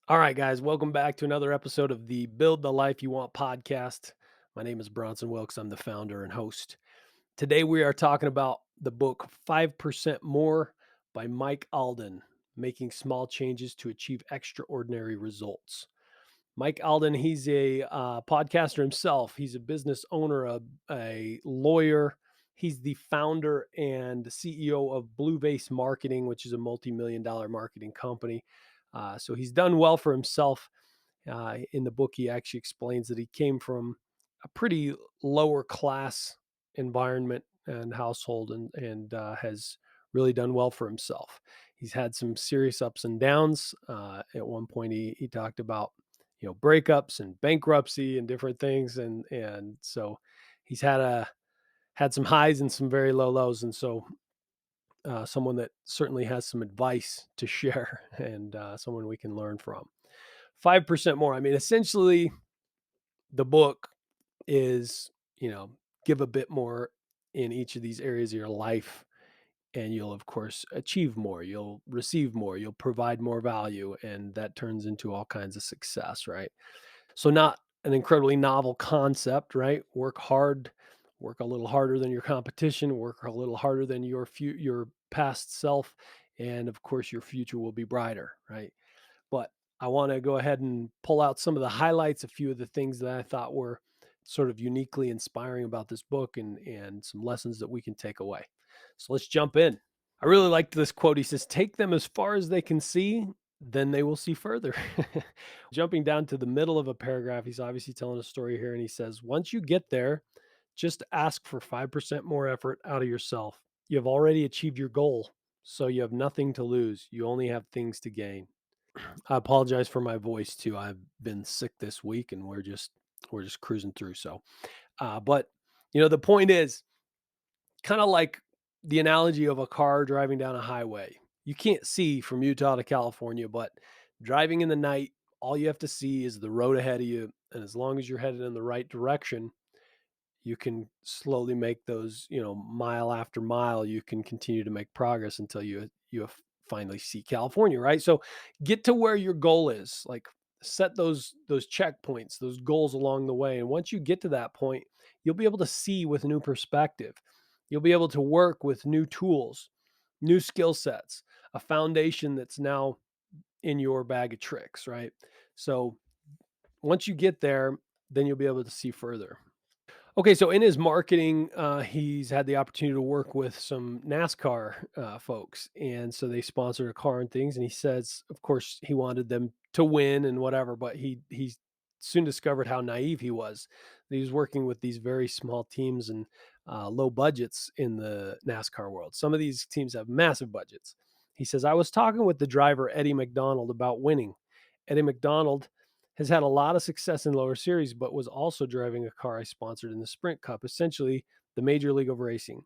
All right, guys, welcome back to another episode of the Build the Life You Want podcast. My name is Bronson Wilkes. I'm the founder and host. Today, we are talking about the book 5% More by Mike Alden, Making Small Changes to Achieve Extraordinary Results. Mike Alden, he's a podcaster himself. He's a business owner, a lawyer. He's the founder and the CEO of Blue Vase Marketing, which is a multi-million dollar marketing company. So he's done well for himself. In the book, he actually explains that he came from a pretty lower class environment and household, and has really done well for himself. He's had some serious ups and downs. At one point, he talked about breakups and bankruptcy and different things, and so he's had some highs and some very low lows, and so someone that certainly has some advice to share and someone we can learn from. 5% more. I mean, essentially, the book is, give a bit more in each of these areas of your life, and you'll, of course, achieve more. You'll receive more. You'll provide more value, and that turns into all kinds of success, right? So, not an incredibly novel concept, right? Work hard, work a little harder than your competition, work a little harder than your past self, and of course, your future will be brighter, right? But I want to go ahead and pull out some of the highlights, a few of the things that I thought were sort of uniquely inspiring about this book, and some lessons that we can take away. So let's jump in. I really liked this quote. He says, "Take them as far as they can see, then they will see further." Jumping down to the middle of a paragraph, he's obviously telling a story here, and he says, "Once you get there, just ask for 5% more effort out of yourself. You have already achieved your goal, so you have nothing to lose. You only have things to gain." I apologize for my voice too. I've been sick this week, and we're just cruising through. So, but the point is kind of like the analogy of a car driving down a highway. You can't see from Utah to California, but driving in the night, all you have to see is the road ahead of you, and as long as you're headed in the right direction, you can slowly make those, mile after mile, you can continue to make progress until finally see California, right? So get to where your goal is, like set those checkpoints, those goals along the way. And once you get to that point, you'll be able to see with new perspective. You'll be able to work with new tools, new skill sets, a foundation that's now in your bag of tricks, right? So once you get there, then you'll be able to see further. Okay, so in his marketing, he's had the opportunity to work with some NASCAR folks, and so they sponsored a car and things. And he says, of course, he wanted them to win and whatever, but he soon discovered how naive he was. He was working with these very small teams and low budgets in the NASCAR world. Some of these teams have massive budgets. He says, I was talking with the driver Eddie McDonald about winning. Eddie McDonald has had a lot of success in lower series, but was also driving a car I sponsored in the Sprint Cup, essentially the major league of racing.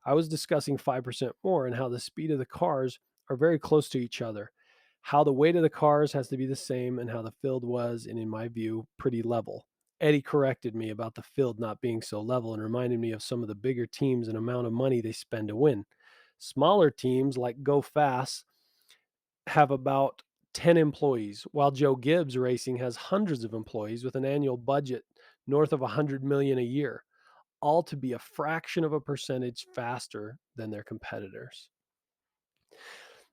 I was discussing 5% more and how the speed of the cars are very close to each other, how the weight of the cars has to be the same, and how the field was, and in my view, pretty level. Eddie corrected me about the field not being so level and reminded me of some of the bigger teams and amount of money they spend to win. Smaller teams like Go Fast have about 10 employees, while Joe Gibbs Racing has hundreds of employees with an annual budget north of 100 million a year, all to be a fraction of a percentage faster than their competitors.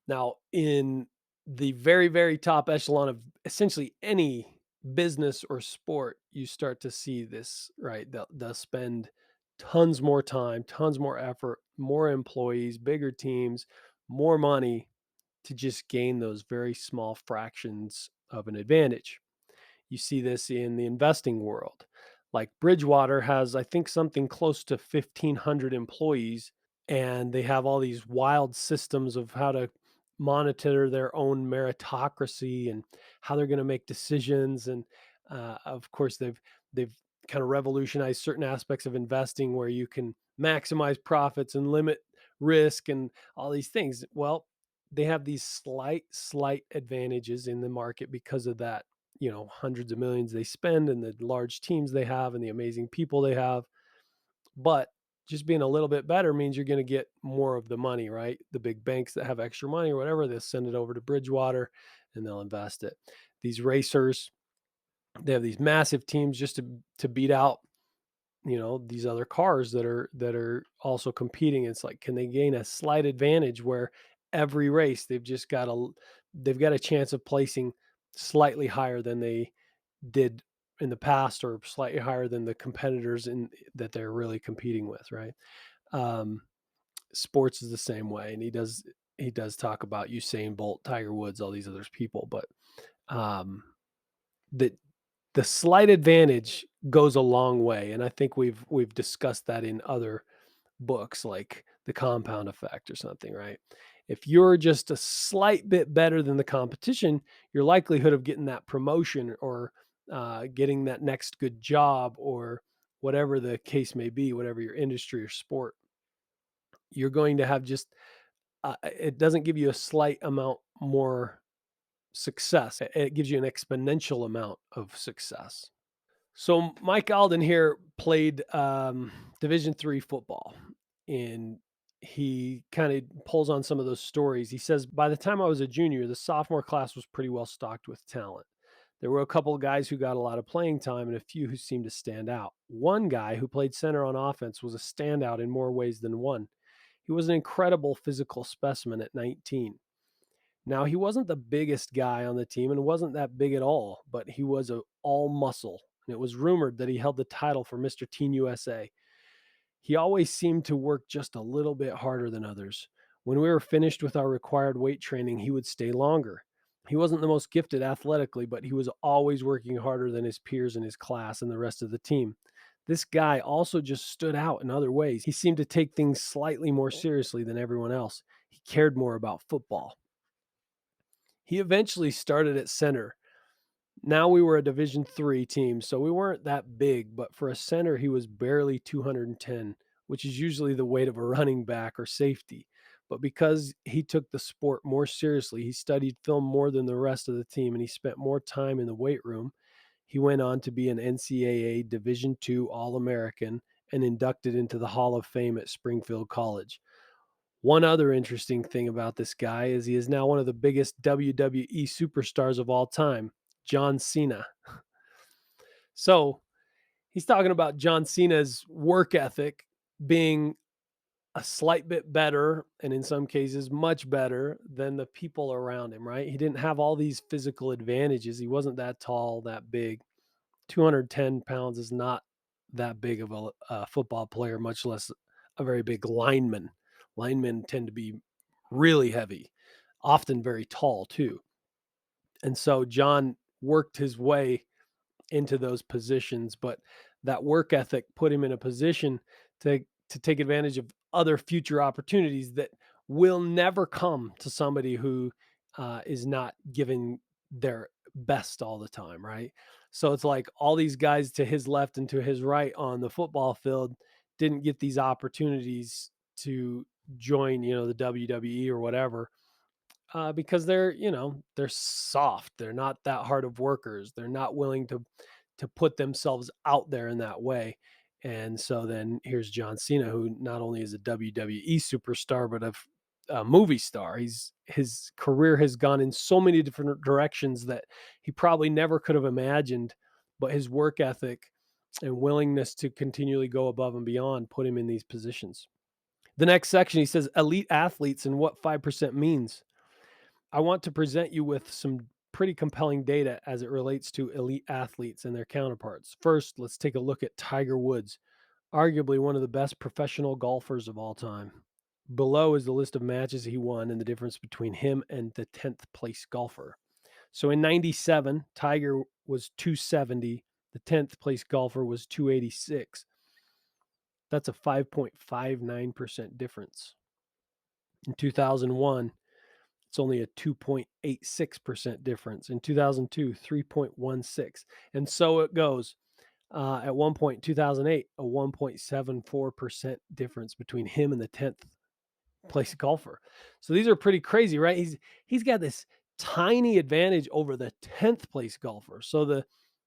Now, in the very, very top echelon of essentially any business or sport, you start to see this, right? They'll spend tons more time, tons more effort, more employees, bigger teams, more money to just gain those very small fractions of an advantage. You see this in the investing world. Like Bridgewater has, I think, something close to 1,500 employees, and they have all these wild systems of how to monitor their own meritocracy and how they're going to make decisions. And of course, they've kind of revolutionized certain aspects of investing where you can maximize profits and limit risk and all these things. Well, they have these slight advantages in the market because of that, hundreds of millions they spend and the large teams they have and the amazing people they have. But just being a little bit better means you're going to get more of the money, right? The big banks that have extra money or whatever, they'll send it over to Bridgewater and they'll invest it. these racers. They have these massive teams just to beat out, these other cars that are also competing. It's like, can they gain a slight advantage where every race they've got a chance of placing slightly higher than they did in the past, or slightly higher than the competitors in that they're really competing with, right? Um, Sports is the same way, and he does talk about Usain Bolt, Tiger Woods, all these other people, but um, the the slight advantage goes a long way, and I think we've discussed that in other books, like The Compound Effect or something, right? If you're just a slight bit better than the competition, your likelihood of getting that promotion, or getting that next good job, or whatever the case may be, whatever your industry or sport, you're going to have just it doesn't give you a slight amount more success. It gives you an exponential amount of success. So Mike Alden here played Division III football, and he kind of pulls on some of those stories. He says, by the time I was a junior, the sophomore class was pretty well stocked with talent. There were a couple of guys who got a lot of playing time and a few who seemed to stand out. One guy who played center on offense was a standout in more ways than one. He was an incredible physical specimen at 19. Now, he wasn't the biggest guy on the team and wasn't that big at all, but he was a all muscle, and it was rumored that he held the title for Mr. Teen USA. He always seemed to work just a little bit harder than others. When we were finished with our required weight training, he would stay longer. He wasn't the most gifted athletically, but he was always working harder than his peers in his class and the rest of the team. This guy also just stood out in other ways. He seemed to take things slightly more seriously than everyone else. He cared more about football. He eventually started at center. Now we were a Division III team, so we weren't that big, but for a center, he was barely 210, which is usually the weight of a running back or safety. But because he took the sport more seriously, he studied film more than the rest of the team, and he spent more time in the weight room. He went on to be an NCAA Division II All-American and inducted into the Hall of Fame at Springfield College. One other interesting thing about this guy is he is now one of the biggest WWE superstars of all time, John Cena. So he's talking about John Cena's work ethic being a slight bit better, and in some cases, much better than the people around him, right? He didn't have all these physical advantages. He wasn't that tall, that big. 210 pounds is not that big of a football player, much less a very big lineman. Linemen tend to be really heavy, often very tall too. And so John worked his way into those positions, but that work ethic put him in a position to take advantage of other future opportunities that will never come to somebody who is not giving their best all the time, right? So it's like all these guys to his left and to his right on the football field didn't get these opportunities to join, the WWE or whatever, because they're soft. They're not that hard of workers. They're not willing to put themselves out there in that way. And so then here's John Cena, who not only is a WWE superstar, but a movie star. His career has gone in so many different directions that he probably never could have imagined, but his work ethic and willingness to continually go above and beyond put him in these positions. The next section, he says, elite athletes and what 5% means. I want to present you with some pretty compelling data as it relates to elite athletes and their counterparts. First, let's take a look at Tiger Woods, arguably one of the best professional golfers of all time. Below is the list of matches he won and the difference between him and the 10th place golfer. So in 97, Tiger was 270, the 10th place golfer was 286. That's a 5.59% difference. In 2001, it's only a 2.86% difference. In 2002, 3.16. And so it goes. At one point, 2008, a 1.74% difference between him and the 10th place golfer. So these are pretty crazy, right? He's got this tiny advantage over the 10th place golfer. So the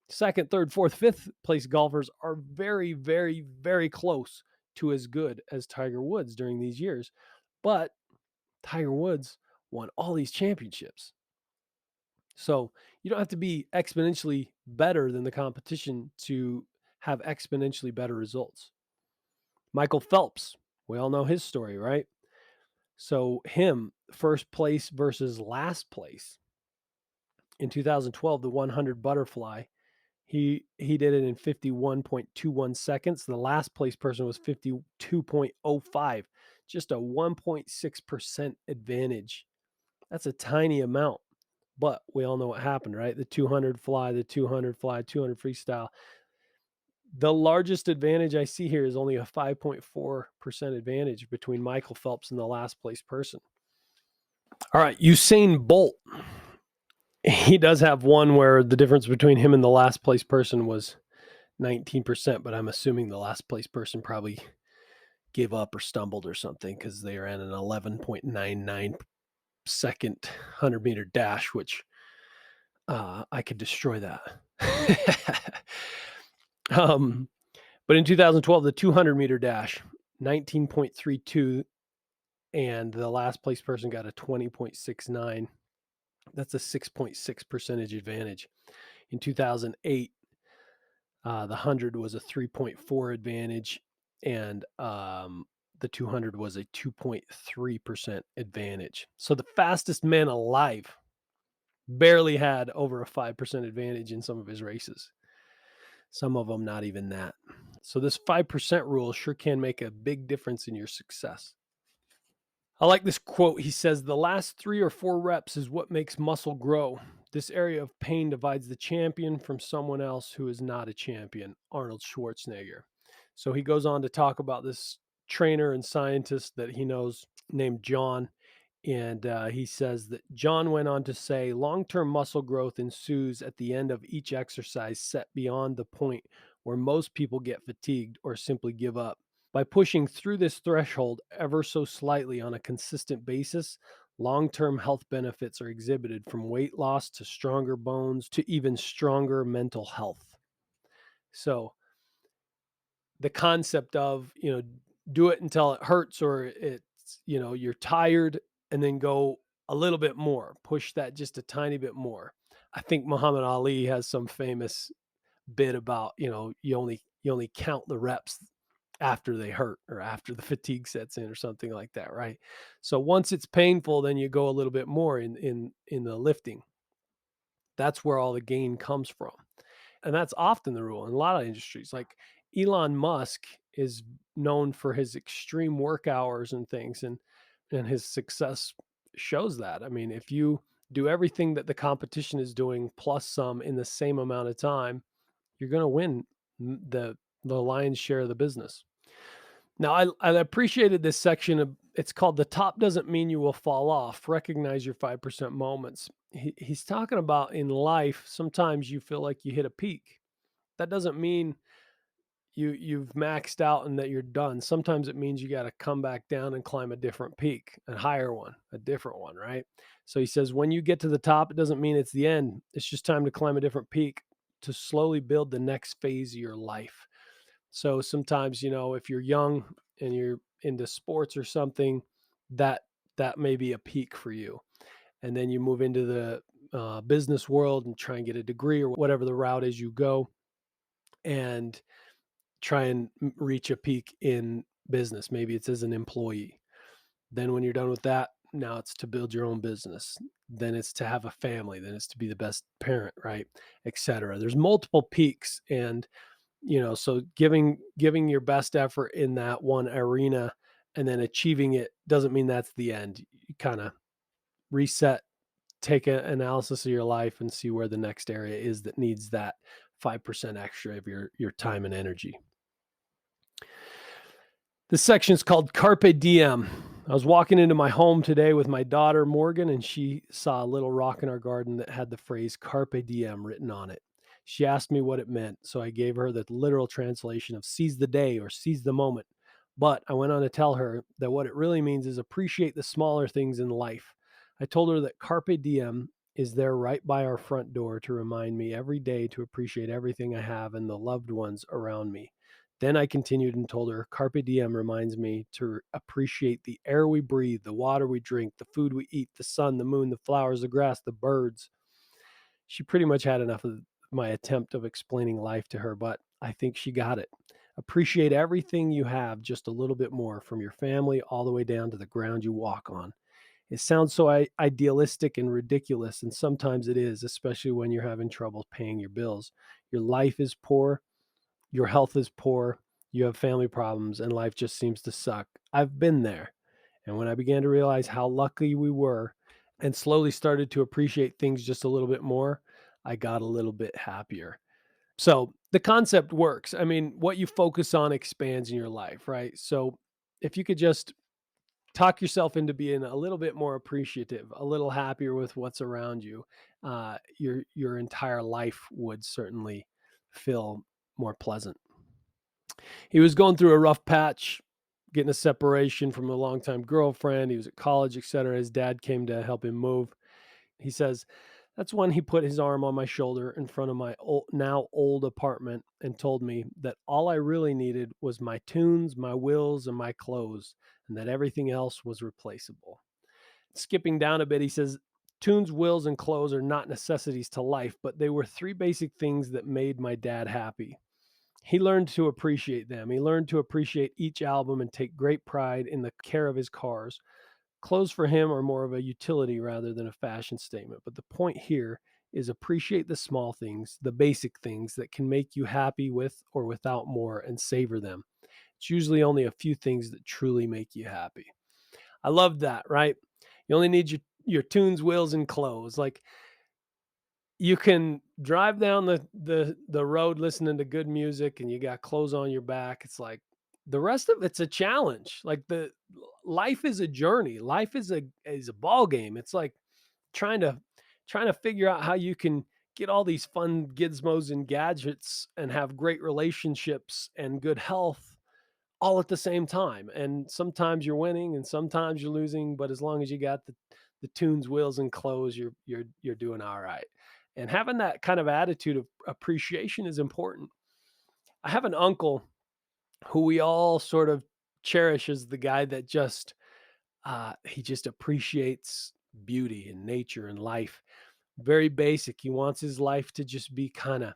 second, third, fourth, fifth place golfers are very, very, very close to as good as Tiger Woods during these years. But Tiger Woods won all these championships. So you don't have to be exponentially better than the competition to have exponentially better results. Michael Phelps, we all know his story, right? So him, first place versus last place in 2012, the 100 butterfly, he did it in 51.21 seconds. The last place person was 52.05, just a 1.6% advantage. That's a tiny amount, but we all know what happened, right? The 200 fly, the 200 fly, 200 freestyle. The largest advantage I see here is only a 5.4% advantage between Michael Phelps and the last place person. All right, Usain Bolt. He does have one where the difference between him and the last place person was 19%, but I'm assuming the last place person probably gave up or stumbled or something because they ran an 11.99 second 100-meter dash, which I could destroy that. But in 2012, the 200-meter dash, 19.32, and the last place person got a 20.69. That's a 6.6 percentage advantage. In 2008, the 100 was a 3.4 advantage, and the 200 was a 2.3% advantage. So the fastest man alive barely had over a 5% advantage in some of his races. Some of them not even that. So this 5% rule sure can make a big difference in your success. I like this quote. He says, "The last 3 or 4 reps is what makes muscle grow. This area of pain divides the champion from someone else who is not a champion." Arnold Schwarzenegger. So he goes on to talk about this trainer and scientist that he knows named John. And he says that John went on to say, long-term muscle growth ensues at the end of each exercise set beyond the point where most people get fatigued or simply give up. By pushing through this threshold ever so slightly on a consistent basis, long-term health benefits are exhibited from weight loss to stronger bones to even stronger mental health. So the concept of, do it until it hurts or it's, you're tired, and then go a little bit more, push that just a tiny bit more. I think Muhammad Ali has some famous bit about, you only count the reps after they hurt or after the fatigue sets in or something like that, right? So once it's painful, then you go a little bit more in the lifting. That's where all the gain comes from. And that's often the rule in a lot of industries. Like Elon Musk is known for his extreme work hours and things, and his success shows that. I mean, if you do everything that the competition is doing plus some in the same amount of time, you're going to win the lion's share of the business. Now, I appreciated this section of, it's called "The Top Doesn't Mean You Will Fall Off. Recognize Your 5% Moments." He's talking about in life, sometimes you feel like you hit a peak. That doesn't mean you've maxed out and that you're done. Sometimes it means you got to come back down and climb a different peak, a higher one, a different one, right? So he says, when you get to the top, it doesn't mean it's the end. It's just time to climb a different peak to slowly build the next phase of your life. So sometimes, if you're young and you're into sports or something, that may be a peak for you. And then you move into the business world and try and get a degree or whatever the route is you go, and try and reach a peak in business. Maybe it's as an employee. Then when you're done with that, now it's to build your own business. Then it's to have a family. Then it's to be the best parent, right? Etc. There's multiple peaks, and so giving your best effort in that one arena and then achieving it doesn't mean that's the end. You kind of reset, take an analysis of your life and see where the next area is that needs that 5% extra of your time and energy. This section is called Carpe Diem. I was walking into my home today with my daughter, Morgan, and she saw a little rock in our garden that had the phrase Carpe Diem written on it. She asked me what it meant, so I gave her the literal translation of seize the day or seize the moment. But I went on to tell her that what it really means is appreciate the smaller things in life. I told her that Carpe Diem is there right by our front door to remind me every day to appreciate everything I have and the loved ones around me. Then I continued and told her, Carpe Diem reminds me to appreciate the air we breathe, the water we drink, the food we eat, the sun, the moon, the flowers, the grass, the birds. She pretty much had enough of my attempt of explaining life to her, but I think she got it. Appreciate everything you have just a little bit more, from your family all the way down to the ground you walk on. It sounds so idealistic and ridiculous, and sometimes it is, especially when you're having trouble paying your bills. Your life is poor, your health is poor, you have family problems, and life just seems to suck. I've been there. And when I began to realize how lucky we were and slowly started to appreciate things just a little bit more, I got a little bit happier. So the concept works. I mean, what you focus on expands in your life, right? So if you could just talk yourself into being a little bit more appreciative, a little happier with what's around you, your entire life would certainly feel more pleasant. He was going through a rough patch, getting a separation from a longtime girlfriend. He was at college, etc. His dad came to help him move. He says, that's when he put his arm on my shoulder in front of my now old apartment and told me that all I really needed was my tunes, my wills, and my clothes, and that everything else was replaceable. Skipping down a bit, he says, tunes, wills, and clothes are not necessities to life, but they were three basic things that made my dad happy. He learned to appreciate them. He learned to appreciate each album and take great pride in the care of his cars. Clothes for him are more of a utility rather than a fashion statement. But the point here is appreciate the small things, the basic things that can make you happy with or without more, and savor them. It's usually only a few things that truly make you happy. I love that, right? You only need your tunes, wheels, and clothes. Like, you can drive down the road listening to good music and you got clothes on your back. It's like the rest of it's a challenge. Like, the life is a journey. Life is a ball game. It's like trying to figure out how you can get all these fun gizmos and gadgets and have great relationships and good health all at the same time. And sometimes you're winning and sometimes you're losing, but as long as you got the tunes, wheels, and clothes, you're doing all right. And having that kind of attitude of appreciation is important. I have an uncle who we all sort of cherish as the guy that just he just appreciates beauty and nature and life. Very basic. He wants his life to just be kind of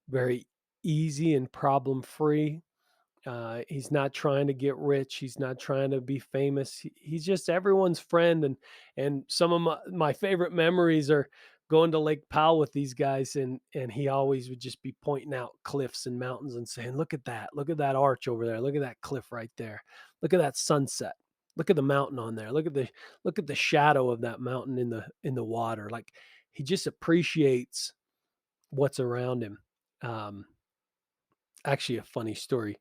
very easy and problem free. He's not trying to get rich. He's not trying to be famous. He's just everyone's friend. And some of my favorite memories are going to Lake Powell with these guys. And he always would just be pointing out cliffs and mountains and saying, "Look at that! Look at that arch over there! Look at that cliff right there! Look at that sunset! Look at the mountain on there! Look at the shadow of that mountain in the water!" Like, he just appreciates what's around him. Um, Actually, a funny story.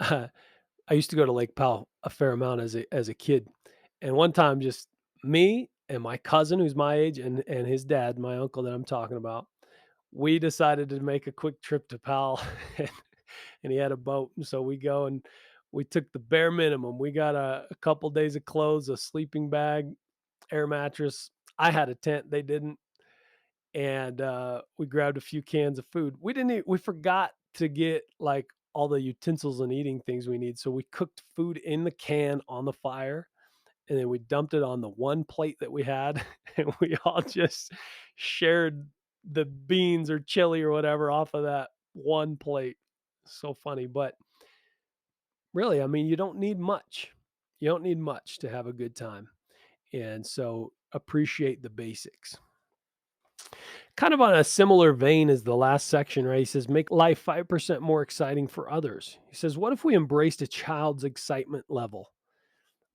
I used to go to Lake Powell a fair amount as a kid, and one time, just me and my cousin who's my age and his dad, my uncle that I'm talking about, we decided to make a quick trip to Powell, and he had a boat, and so we go and we took the bare minimum. We got a couple days of clothes, a sleeping bag, air mattress. I had a tent, they didn't, and we grabbed a few cans of food. We forgot to get like all the utensils and eating things we need. So we cooked food in the can on the fire and then we dumped it on the one plate that we had and we all just shared the beans or chili or whatever off of that one plate. So funny, but really, I mean, you don't need much. You don't need much to have a good time. And so appreciate the basics. Kind of on a similar vein as the last section, right? He says, make life 5% more exciting for others. He says, what if we embraced a child's excitement level?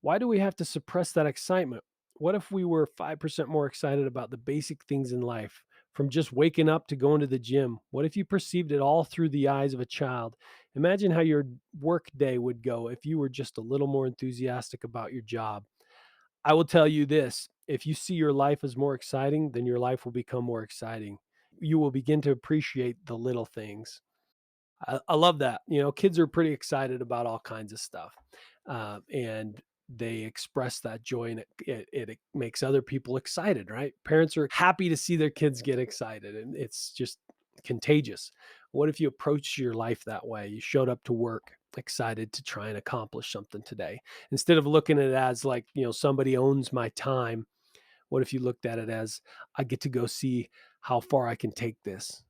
Why do we have to suppress that excitement? What if we were 5% more excited about the basic things in life, from just waking up to going to the gym? What if you perceived it all through the eyes of a child? Imagine how your work day would go if you were just a little more enthusiastic about your job. I will tell you this, if you see your life as more exciting, then your life will become more exciting. You will begin to appreciate the little things. I love that. You know, kids are pretty excited about all kinds of stuff, and they express that joy, and it makes other people excited, right? Parents are happy to see their kids get excited, and it's just contagious. What if you approached your life that way? You showed up to work excited to try and accomplish something today, instead of looking at it as like, somebody owns my time. What if you looked at it as, I get to go see how far I can take this.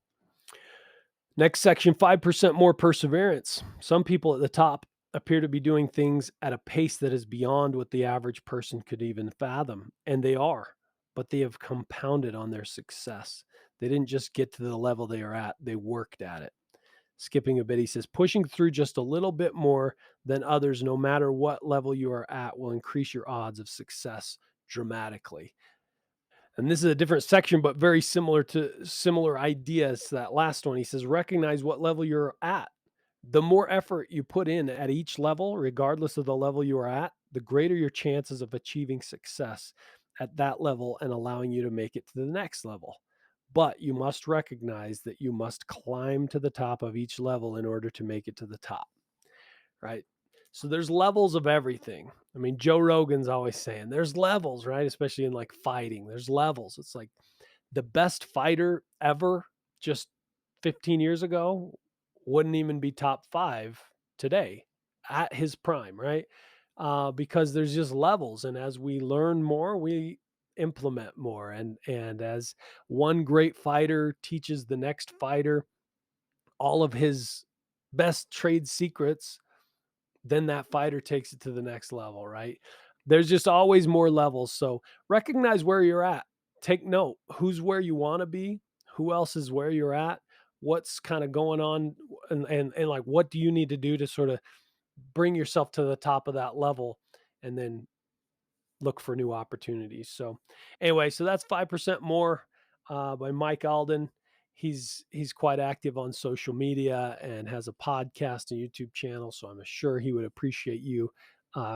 Next section, 5% more perseverance. Some people at the top appear to be doing things at a pace that is beyond what the average person could even fathom. And they are, but they have compounded on their success. They didn't just get to the level they are at, they worked at it. Skipping a bit, he says, pushing through just a little bit more than others, no matter what level you are at, will increase your odds of success dramatically. And this is a different section, but very similar ideas to that last one. He says, recognize what level you're at. The more effort you put in at each level, regardless of the level you are at, the greater your chances of achieving success at that level and allowing you to make it to the next level. But you must recognize that you must climb to the top of each level in order to make it to the top, right? So there's levels of everything. I mean, Joe Rogan's always saying there's levels, right? Especially in like fighting, there's levels. It's like the best fighter ever just 15 years ago wouldn't even be top 5 today at his prime, right? Because there's just levels, and as we learn more, we implement more, and as one great fighter teaches the next fighter all of his best trade secrets, then that fighter takes it to the next level, right? There's just always more levels. So recognize where you're at. Take note who's where you want to be, who else is where you're at, what's kind of going on, and like what do you need to do to sort of bring yourself to the top of that level, and then look for new opportunities. So anyway, so that's 5% more by Mike Alden. He's quite active on social media and has a podcast and YouTube channel. So I'm sure he would appreciate you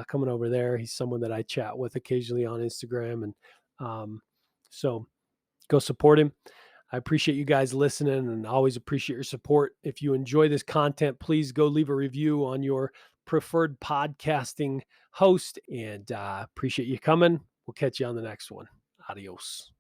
coming over there. He's someone that I chat with occasionally on Instagram, and so go support him. I appreciate you guys listening and always appreciate your support. If you enjoy this content, please go leave a review on your preferred podcasting host, and appreciate you coming. We'll catch you on the next one. Adios.